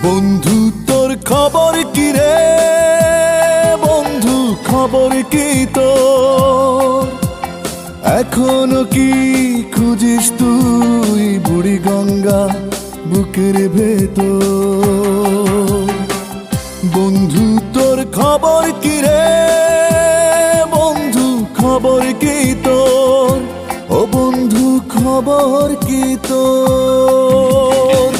বন্ধু তোর খবর কি রে, বন্ধু খবর কি তোর? এখনো কি খুঁজিস তুই বুড়ি গঙ্গা বুকের ভেতর? বন্ধু তোর খবর কি রে, বন্ধু খবর কি তোর? ও বন্ধু খবর কি তোর?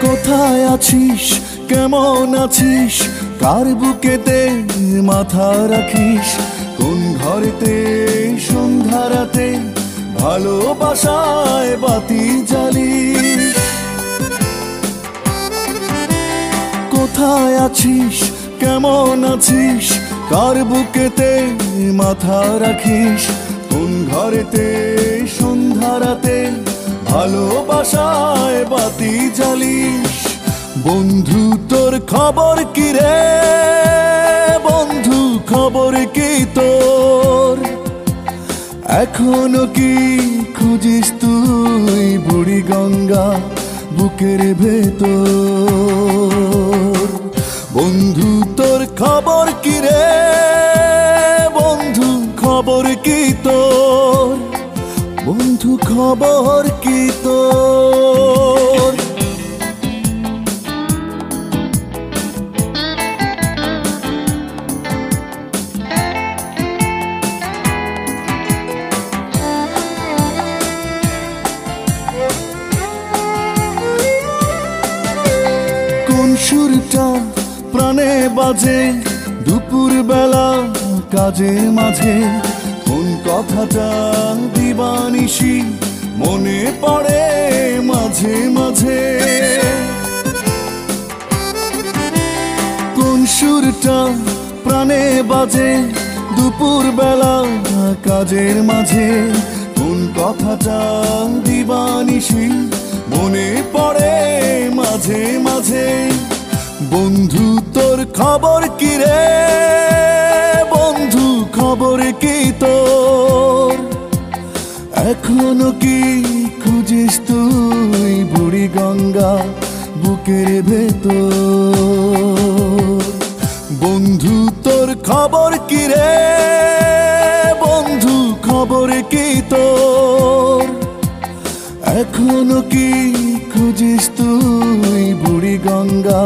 কোথায় আছিস, কেমন আছিস, কার বুকেতে মাথা রাখিস? কোন ঘরেতে সন্ধ্যা রাতে ভালোবাসায় বাতি জ্বালিস? কোথায় আছিস, কেমন আছিস, কার বুকেতে মাথা রাখিস? কোন ঘরেতে সন্ধ্যা রাতে ভালোবাসায় বাতি জ্বালিস? বন্ধু তোর খবর কি রে, বন্ধু খবর কি তোর? এখনো কি খুঁজিস তুই বুড়ি গঙ্গা বুকের ভেতর? বন্ধু তোর খবর কি রে, বন্ধু খবর কি তোর? বন্ধু খবর কি তোর? কোন সুরটা প্রাণে বাজে দুপুর বেলা কাজের মাঝে? কোন কথাটা দিবানিশি মনে পড়ে মাঝে মাঝে? কোন সুরটা প্রাণে বাজে দুপুর বেলা কাজের মাঝে? কোন কথাটা দিবানিশি মনে পড়ে মাঝে মাঝে? বন্ধু তোর খবর কি রে, বন্ধু খবর কি তোর? এখনো কি খুঁজিস তুই বুড়ি গঙ্গা বুকের ভেতর? বন্ধু তোর খবর কি রে, বন্ধু খবর কি তোর? এখনো কি খুঁজিস তুই বুড়ি গঙ্গা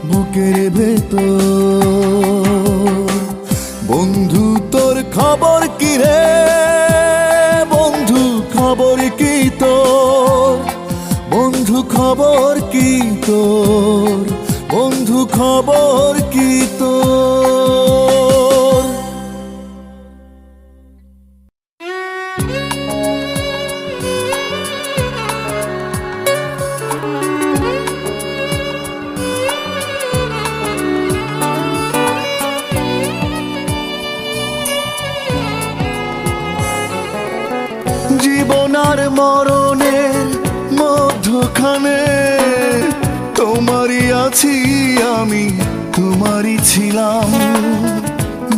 বুকের ভেতর? বন্ধু তোর খবর কি রে, বন্ধু খবর কি তোর? বন্ধু খবর কি তোর? বন্ধু খবর কি তোর? জীবন আর মরণের মধ্যখানে তোমারই আছি আমি, তোমারই ছিলাম।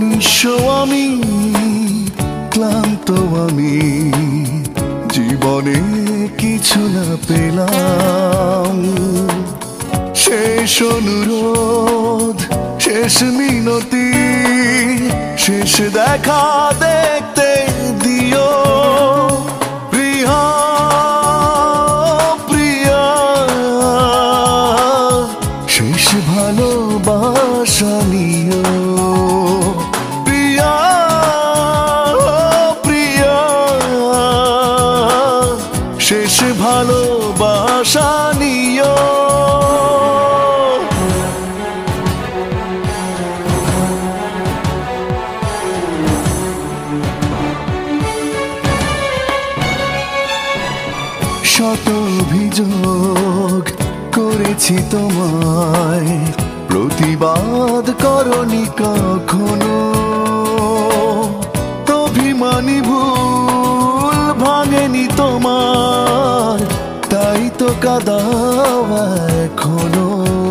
নিঃস্ব আমি, ক্লান্ত আমি, জীবনে কিছু না পেলাম। শেষ অনুরোধ, শেষ মিনতি, শেষ দেখা দেখতে দিও প্রিয়া, প্রিয়া। শেষ ভালোবাসা নিও প্রিয়া, প্রিয়া। শেষ ভালোবাসা নিও। শত অভিযোগ করেছি তোমায়, প্রতিবাদ করনি কখনো। অভিমানী ভুল ভাঙেনি তোমার, তাই তো কাঁদাও এখনো।